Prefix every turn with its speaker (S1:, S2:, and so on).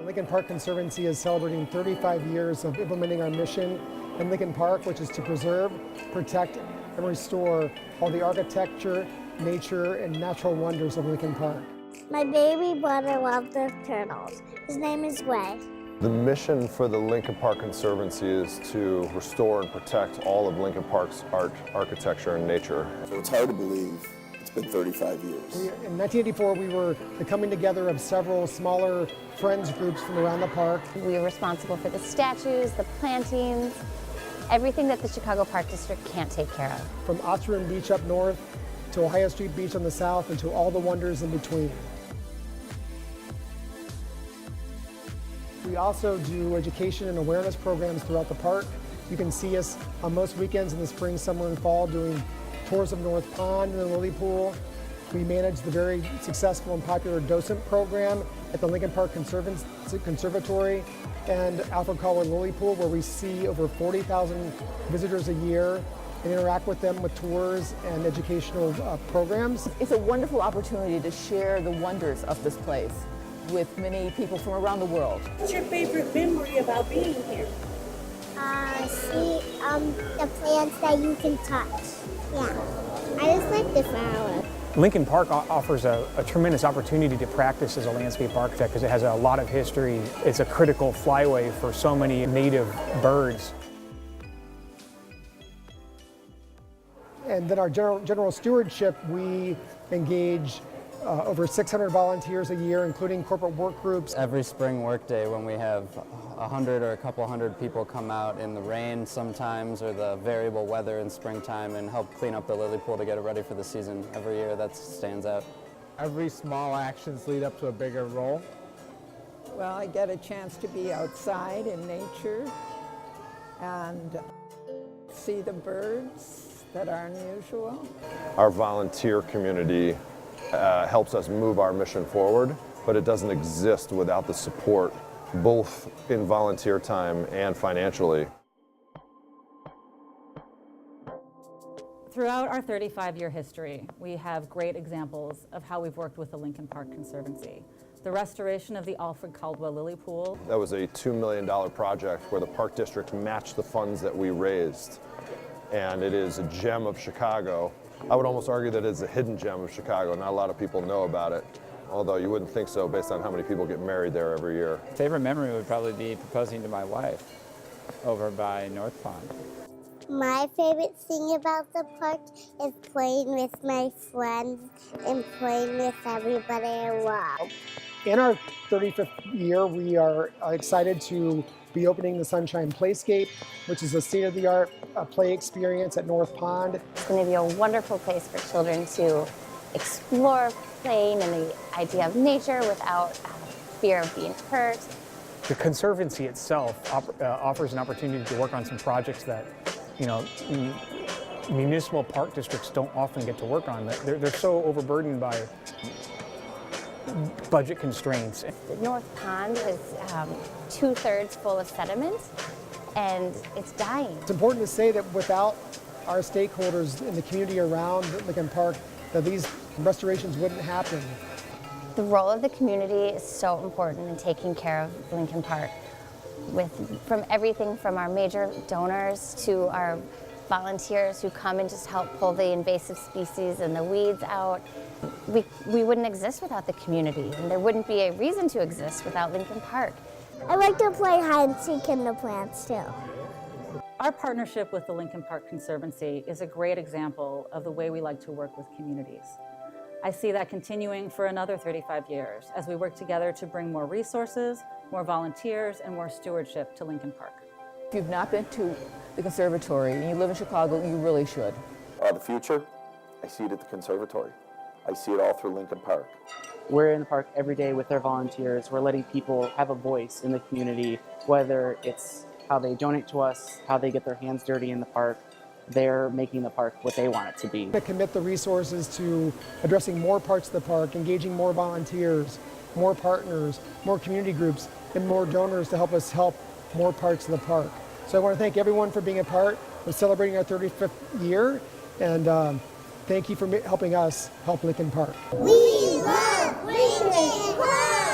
S1: Lincoln Park Conservancy is celebrating 35 years of implementing our mission in Lincoln Park, which is to preserve, protect, and restore all the architecture, nature, and natural wonders of Lincoln Park.
S2: My baby brother loves the turtles. His name is Ray.
S3: The mission for the Lincoln Park Conservancy is to restore and protect all of Lincoln Park's art, architecture, and nature.
S4: So it's hard to believe it's been 35 years.
S1: In 1984, we were the coming together of several smaller friends groups from around the park.
S5: We were responsible for the statues, the plantings, everything that the Chicago Park District can't take care of.
S1: From Osborne Beach up north to Ohio Street Beach on the south and to all the wonders in between. We also do education and awareness programs throughout the park. You can see us on most weekends in the spring, summer, and fall doing tours of North Pond and the Lily Pool. We manage the very successful and popular docent program at the Lincoln Park Conservatory and Alfred Colwell Lily Pool, where we see over 40,000 visitors a year and interact with them with tours and educational programs.
S6: It's a wonderful opportunity to share the wonders of this place with many people from around the world.
S7: What's your favorite memory about being here?
S2: See the plants that you can touch. Yeah, I just like the flowers.
S8: Lincoln Park offers a tremendous opportunity to practice as a landscape architect because it has a lot of history. It's a critical flyway for so many native birds.
S1: And then our general stewardship, we engage over 600 volunteers a year, including corporate work groups.
S9: Every spring workday when we have 100 or a couple hundred people come out in the rain sometimes or the variable weather in springtime and help clean up the lily pool to get it ready for the season. Every year that stands out.
S10: Every small actions lead up to a bigger role.
S11: Well, I get a chance to be outside in nature and see the birds that are unusual.
S3: Our volunteer community helps us move our mission forward, but it doesn't exist without the support, both in volunteer time and financially.
S12: Throughout our 35-year history, we have great examples of how we've worked with the Lincoln Park Conservancy. The restoration of the Alfred Caldwell Lily Pool.
S3: That was a $2 million project where the Park District matched the funds that we raised. And it is a gem of Chicago. I would almost argue that it's a hidden gem of Chicago. Not a lot of people know about it, although you wouldn't think so based on how many people get married there every year.
S13: Favorite memory would probably be proposing to my wife over by North Pond.
S2: My favorite thing about the park is playing with my friends and playing with everybody I love.
S1: In our 35th year, we are excited to be opening the Sunshine Playscape, which is a state-of-the-art play experience at North Pond.
S5: It's going to be a wonderful place for children to explore playing and the idea of nature without fear of being hurt.
S8: The Conservancy itself offers an opportunity to work on some projects that, municipal park districts don't often get to work on. They're so overburdened by budget constraints.
S5: The North Pond is 2/3 full of sediment, and it's dying.
S1: It's important to say that without our stakeholders in the community around Lincoln Park, that these restorations wouldn't happen.
S5: The role of the community is so important in taking care of Lincoln Park. From everything from our major donors to our volunteers who come and just help pull the invasive species and the weeds out. We wouldn't exist without the community, and there wouldn't be a reason to exist without Lincoln Park.
S2: I like to play hide and seek in the plants too.
S12: Our partnership with the Lincoln Park Conservancy is a great example of the way we like to work with communities. I see that continuing for another 35 years as we work together to bring more resources, more volunteers, and more stewardship to Lincoln Park.
S6: If you've not been to the conservatory and you live in Chicago, you really should.
S4: The future, I see it at the conservatory. I see it all through Lincoln Park.
S14: We're in the park every day with our volunteers. We're letting people have a voice in the community, whether it's how they donate to us, how they get their hands dirty in the park. They're making the park what they want it to be.
S1: To commit the resources to addressing more parts of the park, engaging more volunteers, more partners, more community groups, and more donors to help us help more parts of the park. So I want to thank everyone for being a part of celebrating our 35th year, and thank you for helping us help Lincoln Park.
S2: We love Lincoln Park!